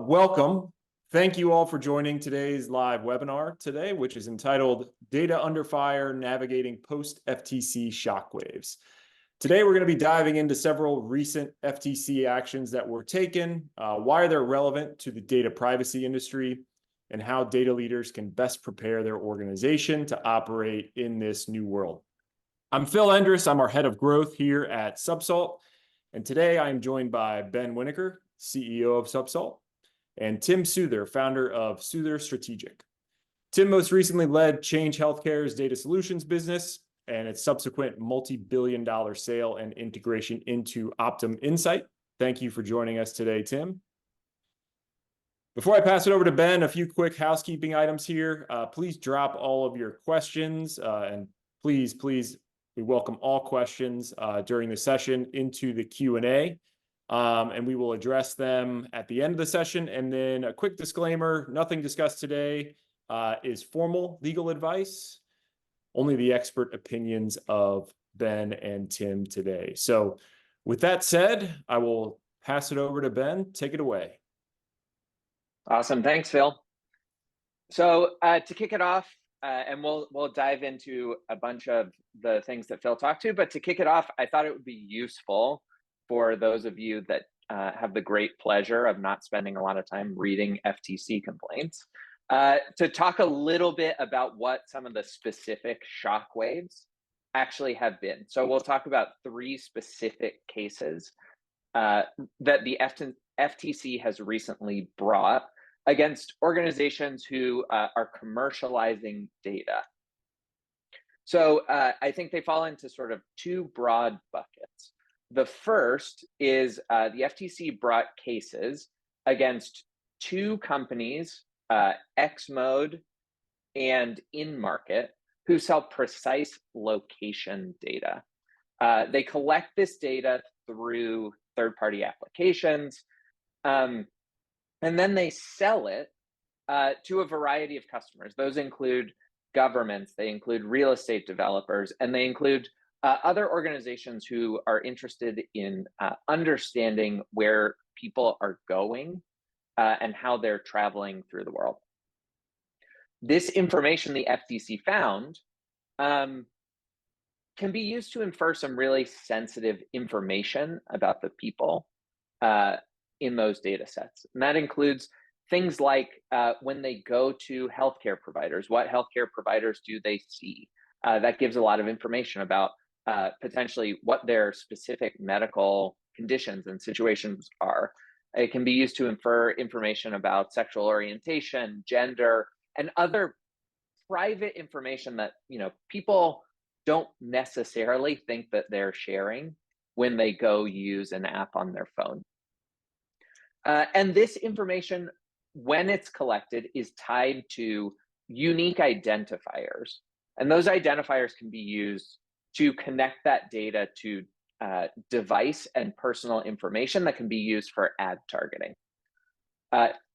Welcome. Thank you all for joining today's live webinar today, which is entitled Data Under Fire, Navigating Post-FTC Shockwaves. Today, we're going to be diving into several recent FTC actions that were taken, why they're relevant to the data privacy industry, and how data leaders can best prepare their organization to operate in this new world. I'm Phil Endress. I'm our head of growth here at Subsalt. And today I am joined by Ben Winokur, CEO of Subsalt, and Tim Suther, founder of Suther Strategic. Tim most recently led Change Healthcare's data solutions business and its subsequent multi-billion-dollar sale and integration into Optum Insight. Thank you for joining us today, Tim. Before I pass it over to Ben, a few quick housekeeping items here. Please drop all of your questions, and please, we welcome all questions during the session into the Q&A. And we will address them at the end of the session. And then a quick disclaimer, nothing discussed today is formal legal advice, only the expert opinions of Ben and Tim today. So with that said, I will pass it over to Ben. Take it away. Awesome. Thanks, Phil. So to kick it off, and we'll dive into a bunch of the things that Phil talked to, but to kick it off, I thought it would be useful for those of you that have the great pleasure of not spending a lot of time reading FTC complaints, to talk a little bit about what some of the specific shockwaves actually have been. So we'll talk about three specific cases that the FTC has recently brought against organizations who are commercializing data. So I think they fall into sort of two broad buckets. The first is the FTC brought cases against two companies, Xmode and InMarket, who sell precise location data. They collect this data through third-party applications, and then they sell it to a variety of customers. Those include governments, they include real estate developers, and they include other organizations who are interested in understanding where people are going and how they're traveling through the world. This information the FTC found can be used to infer some really sensitive information about the people in those data sets. And that includes things like when they go to healthcare providers, what healthcare providers do they see? That gives a lot of information about potentially what their specific medical conditions and situations are. It can be used to infer information about sexual orientation, gender, and other private information that people don't necessarily think that they're sharing when they go use an app on their phone. And this information, when it's collected, is tied to unique identifiers. And those identifiers can be used to connect that data to device and personal information that can be used for ad targeting.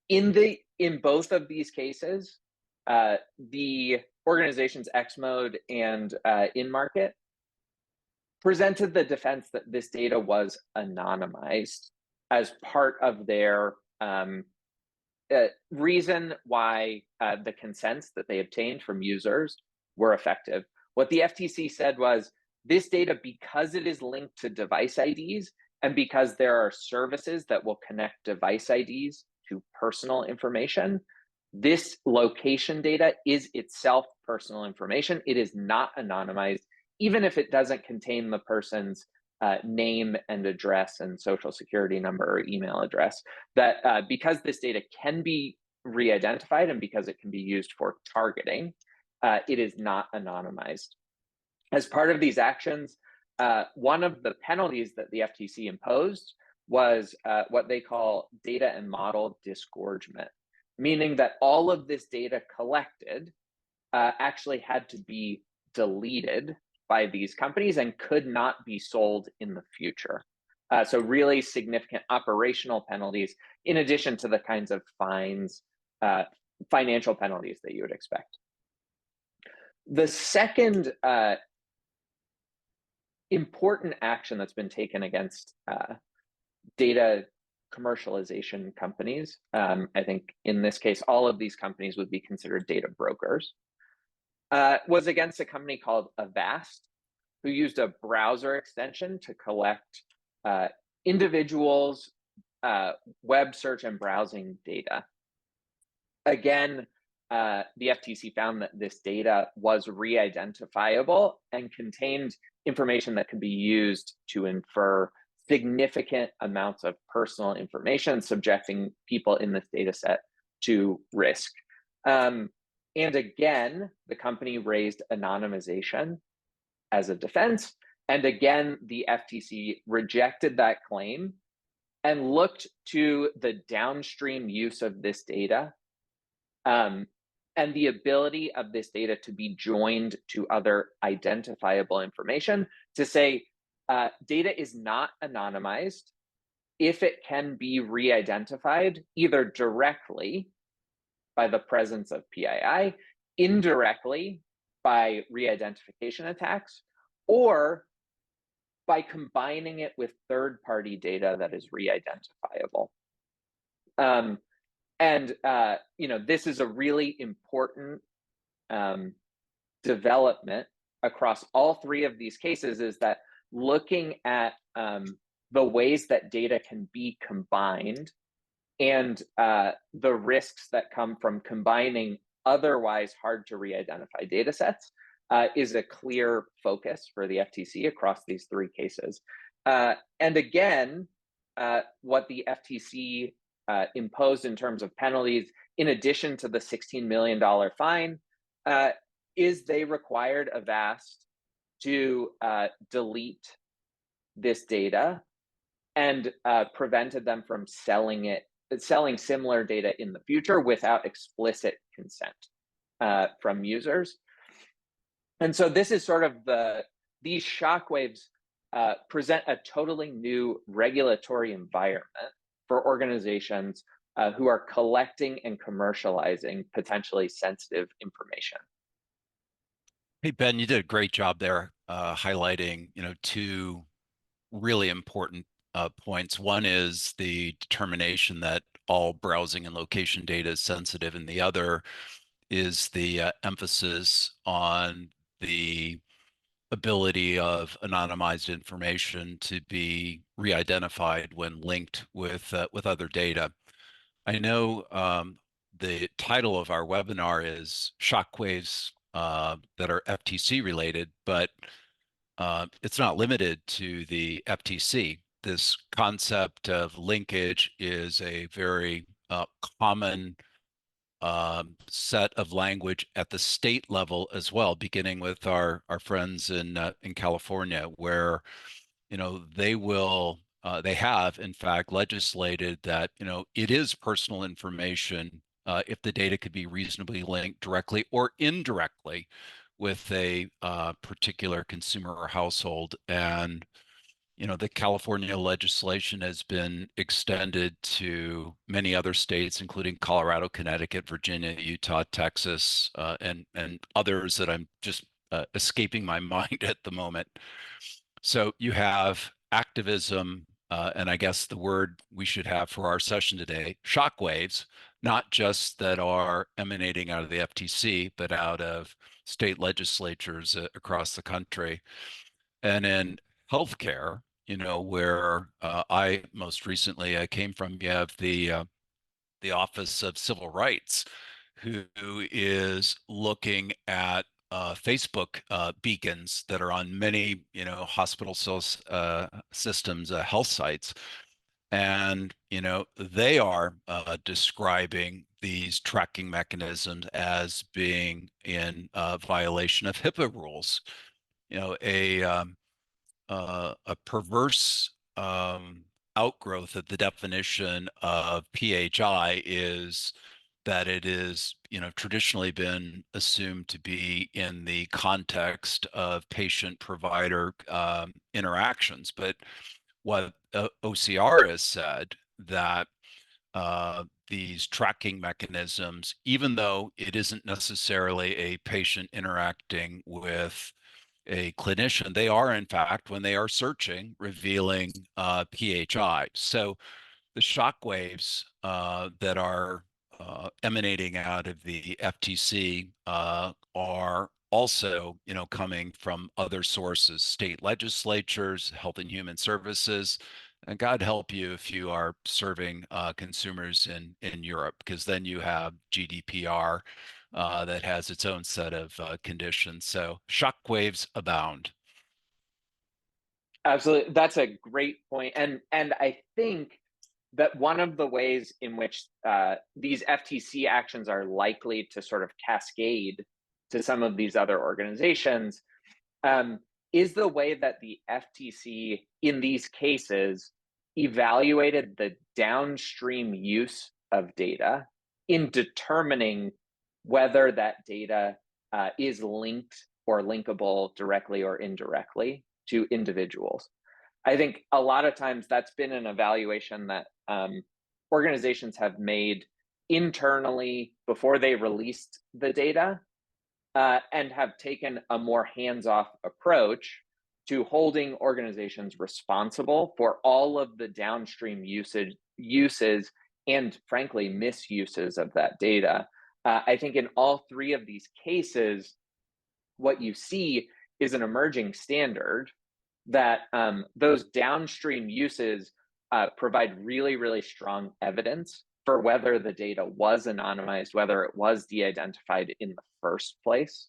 In both of these cases, the organizations Xmode and InMarket presented the defense that this data was anonymized as part of their reason why the consents that they obtained from users were effective. What the FTC said was, this data, because it is linked to device IDs and because there are services that will connect device IDs to personal information, this location data is itself personal information. It is not anonymized, even if it doesn't contain the person's name and address and social security number or email address. That because this data can be re-identified and because it can be used for targeting, it is not anonymized. As part of these actions, one of the penalties that the FTC imposed was what they call data and model disgorgement, meaning that all of this data collected actually had to be deleted by these companies and could not be sold in the future. So really significant operational penalties, in addition to the kinds of fines, financial penalties that you would expect. The second important action that's been taken against data commercialization companies. I think in this case, all of these companies would be considered data brokers. Was against a company called Avast, who used a browser extension to collect individuals' web search and browsing data. Again, the FTC found that this data was re-identifiable and contained information that could be used to infer significant amounts of personal information, subjecting people in this data set to risk. And again, the company raised anonymization as a defense. And again, the FTC rejected that claim and looked to the downstream use of this data and the ability of this data to be joined to other identifiable information to say data is not anonymized if it can be re-identified either directly by the presence of PII, indirectly by re-identification attacks, or by combining it with third-party data that is re-identifiable. This is a really important development across all three of these cases, is that looking at the ways that data can be combined and the risks that come from combining otherwise hard to re-identify data sets is a clear focus for the FTC across these three cases. And again, what the FTC imposed in terms of penalties, in addition to the $16 million fine, is they required Avast to delete this data and prevented them from selling similar data in the future without explicit consent from users. And so this is sort of these shockwaves present a totally new regulatory environment for organizations who are collecting and commercializing potentially sensitive information. Hey, Ben, you did a great job there highlighting, two really important points. One is the determination that all browsing and location data is sensitive, and the other is the emphasis on the ability of anonymized information to be re-identified when linked with other data. I know the title of our webinar is Shockwaves that are FTC related, but it's not limited to the FTC. This concept of linkage is a very common set of language at the state level as well, beginning with our friends in California, where they have in fact legislated that it is personal information if the data could be reasonably linked directly or indirectly with a particular consumer or household. And the California legislation has been extended to many other states, including Colorado, Connecticut, Virginia, Utah, Texas, and others that I'm just escaping my mind at the moment. So you have activism, and I guess the word we should have for our session today, shockwaves, not just that are emanating out of the FTC, but out of state legislatures across the country. And in healthcare, where I most recently came from, you have the Office of Civil Rights, who is looking at Facebook beacons that are on many, hospital systems, health sites. And, they are describing these tracking mechanisms as being in violation of HIPAA rules. A perverse outgrowth of the definition of PHI is that it is, traditionally been assumed to be in the context of patient-provider interactions. But what OCR has said, that these tracking mechanisms, even though it isn't necessarily a patient interacting with a clinician, they are in fact, when they are searching, revealing PHI. So the shockwaves that are emanating out of the FTC are also, coming from other sources, state legislatures, Health and Human Services, and God help you if you are serving consumers in Europe, because then you have GDPR that has its own set of conditions. So shockwaves abound. Absolutely, that's a great point, and I think that one of the ways in which these FTC actions are likely to sort of cascade to some of these other organizations is the way that the FTC in these cases evaluated the downstream use of data in determining whether that data is linked or linkable directly or indirectly to individuals. I think a lot of times that's been an evaluation that organizations have made internally before they released the data, and have taken a more hands-off approach to holding organizations responsible for all of the downstream uses and, frankly, misuses of that data. I think in all three of these cases, what you see is an emerging standard that those downstream uses provide really, really strong evidence for whether the data was anonymized, whether it was de-identified in the first place,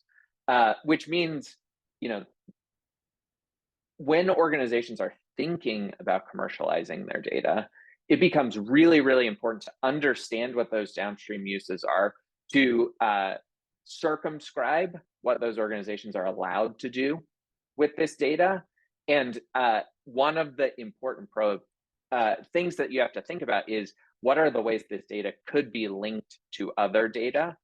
which means, when organizations are thinking about commercializing their data, it becomes really, really important to understand what those downstream uses are, to circumscribe what those organizations are allowed to do with this data. And one of the important things that you have to think about is, what are the ways this data could be linked to other data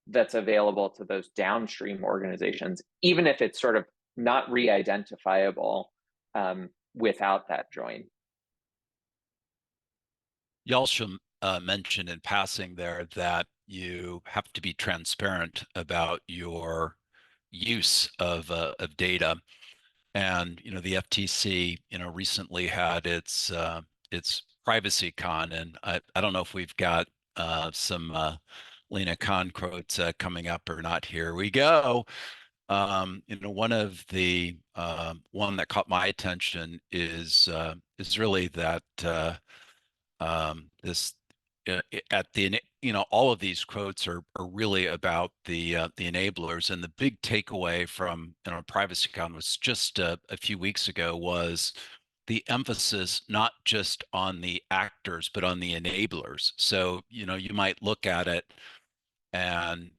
that's available to those downstream organizations, even if it's sort of not re-identifiable without that join. You also mentioned in passing there that you have to be transparent about your use of data. And the FTC recently had its privacy con, and I don't know if we've got some Lena Khan quotes coming up or not. Here we go. One of the one that caught my attention is really that this at the all of these quotes are really about the enablers, and the big takeaway from PrivacyCon was just a few weeks ago was the emphasis not just on the actors but on the enablers. So you might look at it and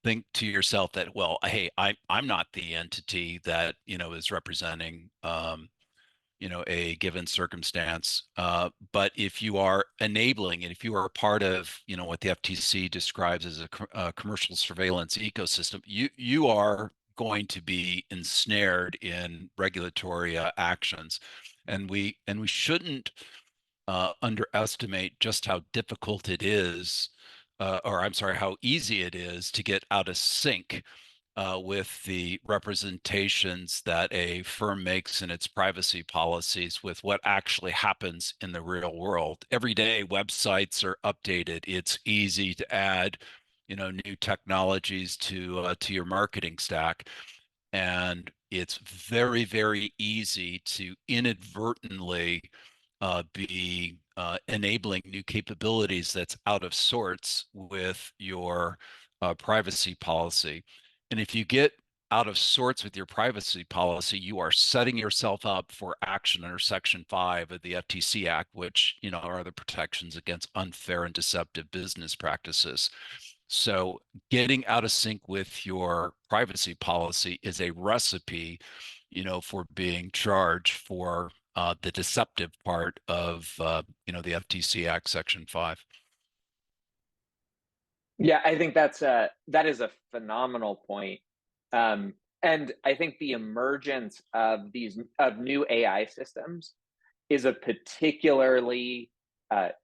think to yourself that, well, hey, I'm not the entity that is representing a given circumstance. But if you are enabling and if you are a part of, what the FTC describes as a commercial surveillance ecosystem, you are going to be ensnared in regulatory actions, and we shouldn't underestimate just how difficult it is, or I'm sorry, how easy it is to get out of sync with the representations that a firm makes in its privacy policies with what actually happens in the real world. Every day, websites are updated. It's easy to add, new technologies to your marketing stack, and it's very, very easy to inadvertently be enabling new capabilities that's out of sorts with your privacy policy. And if you get out of sorts with your privacy policy, you are setting yourself up for action under Section 5 of the FTC Act, which, are the protections against unfair and deceptive business practices. So getting out of sync with your privacy policy is a recipe, for being charged for the deceptive part of, the FTC Act Section 5. Yeah, I think that is a phenomenal point. And I think the emergence of new AI systems is a particularly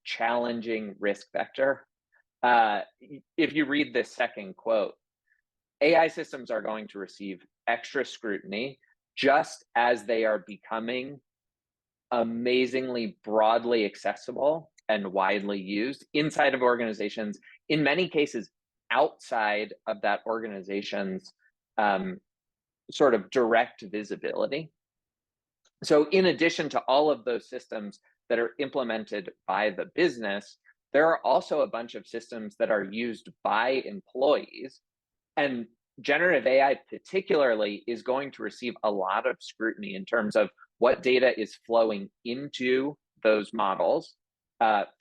challenging risk vector. If you read this second quote, AI systems are going to receive extra scrutiny just as they are becoming amazingly broadly accessible and widely used inside of organizations, in many cases outside of that organization's sort of direct visibility. So in addition to all of those systems that are implemented by the business, there are also a bunch of systems that are used by employees. And generative AI particularly is going to receive a lot of scrutiny in terms of what data is flowing into those models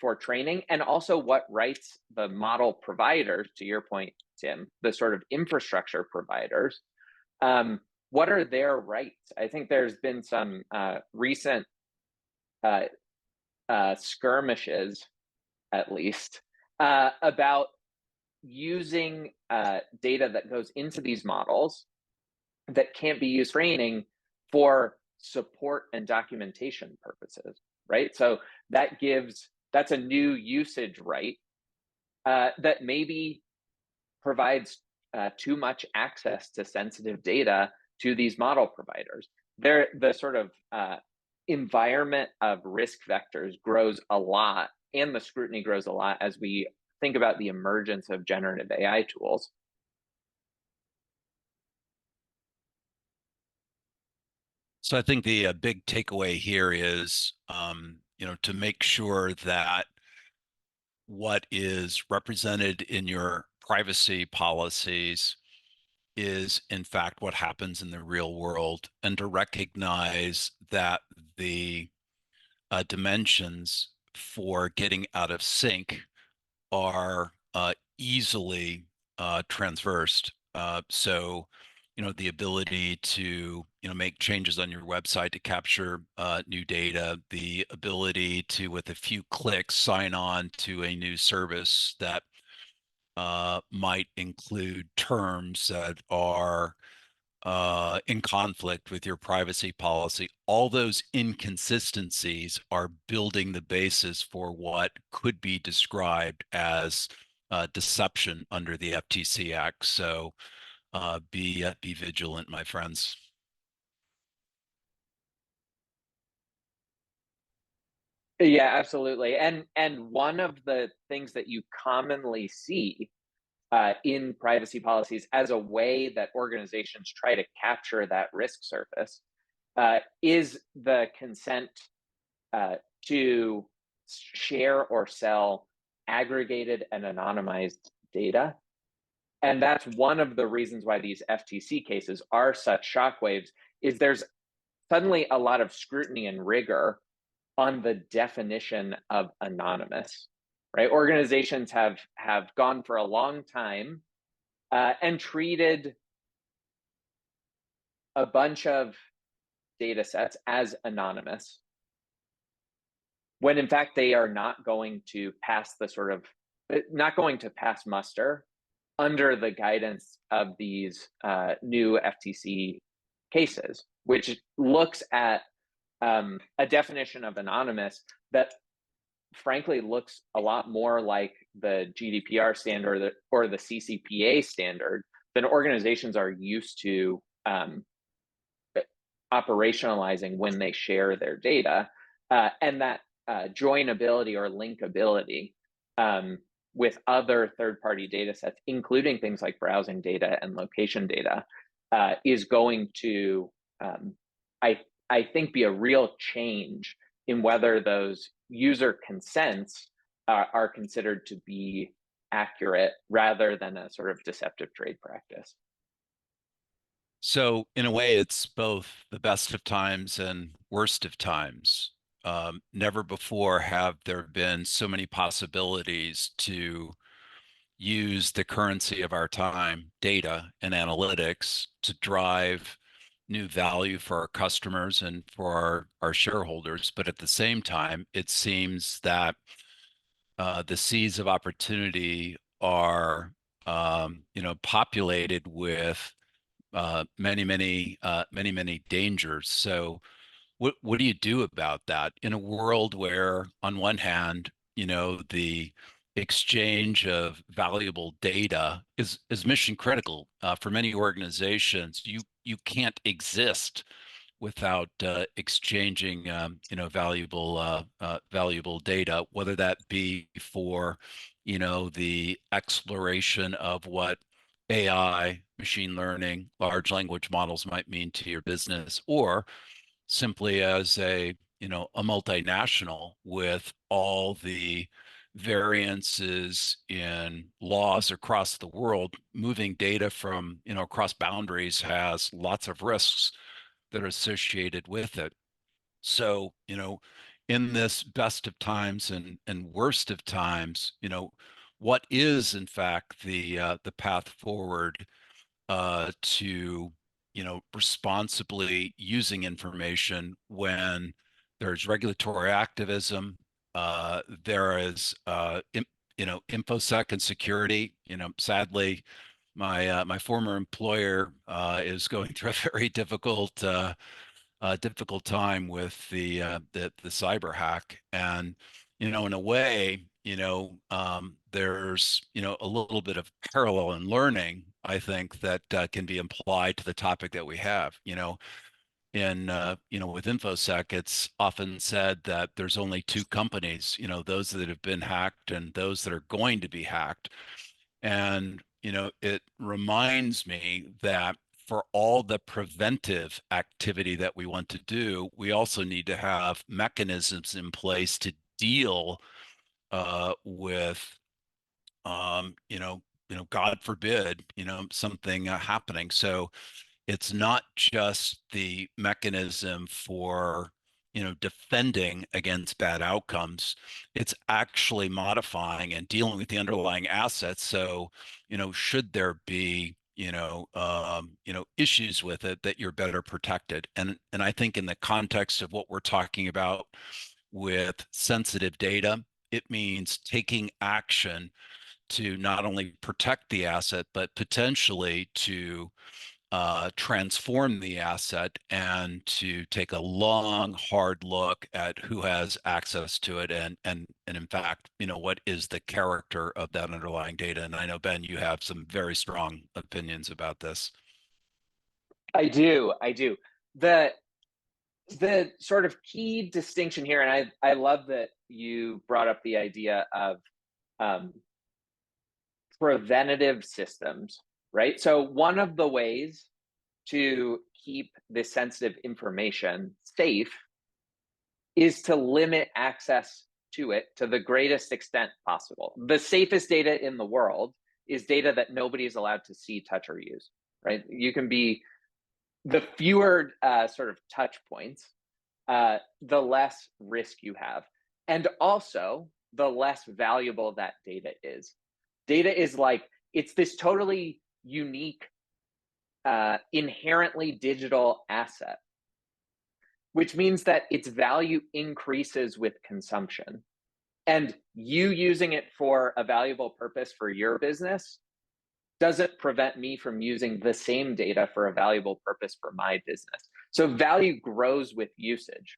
for training, and also what rights the model providers, to your point, Tim, the sort of infrastructure providers, what are their rights? I think there's been some recent skirmishes, at least, about using data that goes into these models that can't be used for training for support and documentation purposes, right? So that's a new usage right that maybe provides too much access to sensitive data to these model providers. The sort of environment of risk vectors grows a lot, and the scrutiny grows a lot as we think about the emergence of generative AI tools. So I think the big takeaway here is, to make sure that what is represented in your privacy policies is in fact what happens in the real world, and to recognize that the dimensions for getting out of sync are easily transversed. So, the ability to, make changes on your website to capture new data, the ability to, with a few clicks, sign on to a new service that might include terms that are in conflict with your privacy policy. All those inconsistencies are building the basis for what could be described as deception under the FTC Act. So be vigilant, my friends. Yeah, absolutely. And one of the things that you commonly see in privacy policies as a way that organizations try to capture that risk surface is the consent to share or sell aggregated and anonymized data. And that's one of the reasons why these FTC cases are such shockwaves, is there's suddenly a lot of scrutiny and rigor on the definition of anonymous, right? Organizations have gone for a long time and treated a bunch of data sets as anonymous, when in fact they are not going to pass muster under the guidance of these new FTC cases, which looks at a definition of anonymous that frankly looks a lot more like the GDPR standard or the CCPA standard than organizations are used to operationalizing when they share their data, and that joinability or linkability with other third-party data sets, including things like browsing data and location data, is going to, I think, be a real change in whether those user consents are considered to be accurate rather than a sort of deceptive trade practice. So in a way, it's both the best of times and worst of times. Never before have there been so many possibilities to use the currency of our time, data and analytics, to drive new value for our customers and for our shareholders. But at the same time, it seems that the seas of opportunity are, populated with many dangers. So what do you do about that in a world where, on one hand, the exchange of valuable data is mission critical for many organizations? You can't exist without exchanging valuable data, whether that be for the exploration of what AI, machine learning, large language models might mean to your business, or simply as a multinational with all the variances in laws across the world. Moving data from across boundaries has lots of risks that are associated with it. So in this best of times and worst of times, what is in fact the path forward to responsibly using information when there's regulatory activism, there is infosec and security. Sadly, my former employer is going through a very difficult time with the cyber hack, and in a way, there's a little bit of parallel in learning, I think, that can be applied to the topic that we have. In with infosec, it's often said that there's only two companies, those that have been hacked and those that are going to be hacked. And it reminds me that for all the preventive activity that we want to do, we also need to have mechanisms in place to deal with God forbid, something happening. So it's not just the mechanism for defending against bad outcomes. It's actually modifying and dealing with the underlying assets. So should there be issues with it, that you're better protected. And I think in the context of what we're talking about with sensitive data, it means taking action to not only protect the asset, but potentially to transform the asset and to take a long, hard look at who has access to it, and in fact, what is the character of that underlying data. And I know, Ben, you have some very strong opinions about this. I do. The sort of key distinction here, and I love that you brought up the idea of preventative systems, right? So one of the ways to keep this sensitive information safe is to limit access to it to the greatest extent possible. The safest data in the world is data that nobody is allowed to see, touch, or use, right? You can be the fewer sort of touch points, the less risk you have. And also, the less valuable that data is. Data is like, it's this totally unique, inherently digital asset, which means that its value increases with consumption. And you using it for a valuable purpose for your business doesn't prevent me from using the same data for a valuable purpose for my business. So value grows with usage.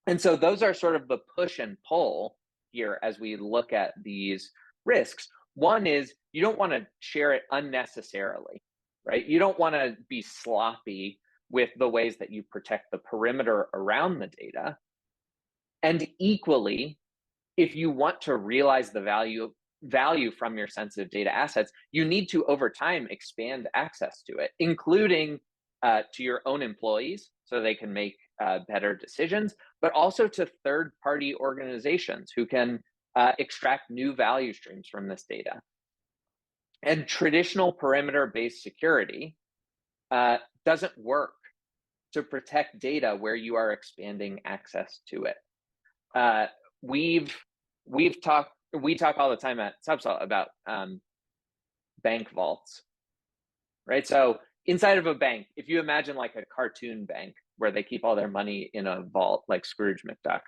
And so those are sort of the push and pull here as we look at these risks. One is you don't want to share it unnecessarily, right? You don't want to be sloppy with the ways that you protect the perimeter around the data. And equally, if you want to realize the value from your sensitive data assets, you need to, over time, expand access to it, including to your own employees so they can make better decisions, but also to third-party organizations who can extract new value streams from this data. And traditional perimeter-based security doesn't work to protect data where you are expanding access to it. We talk all the time at Subsalt about bank vaults, right? So inside of a bank, if you imagine like a cartoon bank where they keep all their money in a vault like Scrooge McDuck,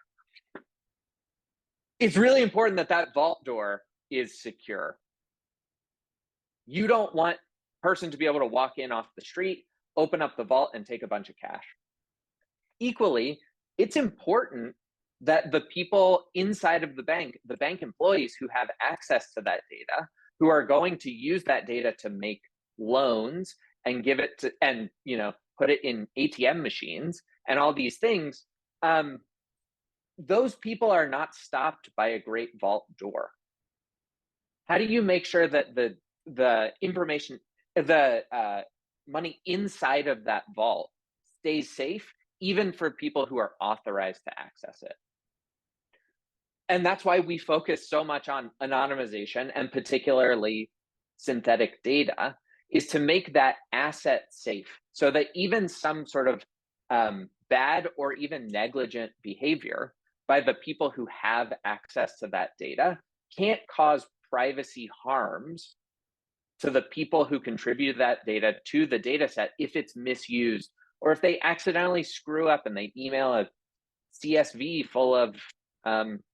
it's really important that that vault door is secure. You don't want a person to be able to walk in off the street, open up the vault, and take a bunch of cash. Equally, it's important that the people inside of the bank employees who have access to that data, who are going to use that data to make loans and give it to, and put it in ATM machines and all these things, those people are not stopped by a great vault door. How do you make sure that the information, the money inside of that vault stays safe, even for people who are authorized to access it? And that's why we focus so much on anonymization, and particularly synthetic data, is to make that asset safe, so that even some sort of bad or even negligent behavior by the people who have access to that data can't cause privacy harms to the people who contribute that data to the data set if it's misused, or if they accidentally screw up and they email a CSV full of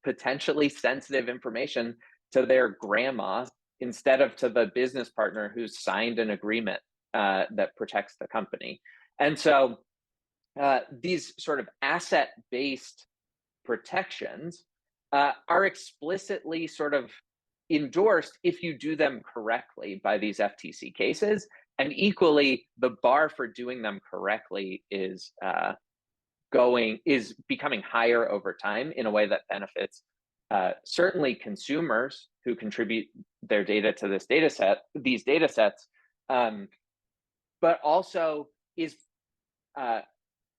potentially sensitive information to their grandma instead of to the business partner who's signed an agreement that protects the company. And so these sort of asset-based protections are explicitly sort of endorsed if you do them correctly by these FTC cases. And equally, the bar for doing them correctly is becoming higher over time in a way that benefits certainly consumers who contribute their data to these data sets, but also is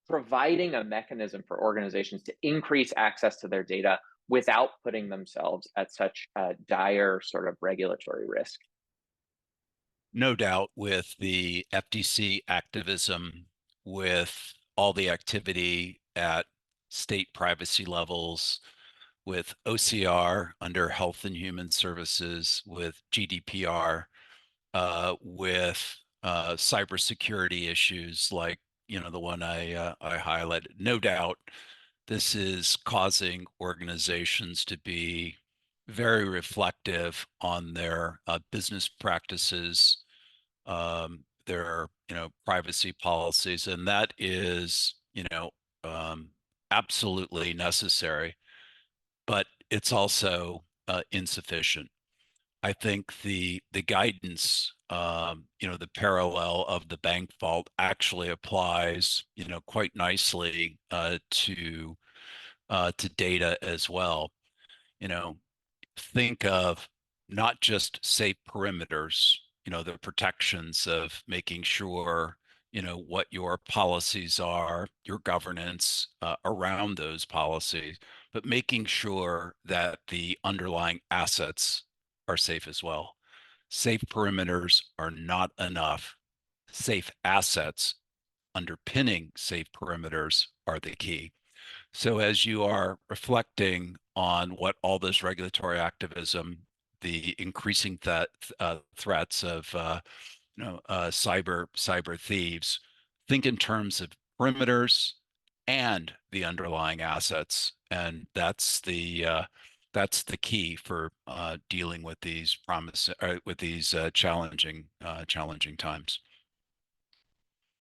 providing a mechanism for organizations to increase access to their data without putting themselves at such dire sort of regulatory risk. No doubt with the FTC activism, with all the activity at state privacy levels, with OCR under Health and Human Services, with GDPR, with cybersecurity issues like the one I highlighted. No doubt, this is causing organizations to be very reflective on their business practices, their privacy policies, and that is absolutely necessary, but it's also insufficient. I think the guidance, the parallel of the bank vault actually applies, quite nicely to data as well. Think of not just safe perimeters, the protections of making sure, what your policies are, your governance around those policies, but making sure that the underlying assets are safe as well. Safe perimeters are not enough. Safe assets underpinning safe perimeters are the key. So as you are reflecting on what all this regulatory activism, the increasing threats of cyber thieves, think in terms of perimeters and the underlying assets, and that's the key for dealing with these challenging times.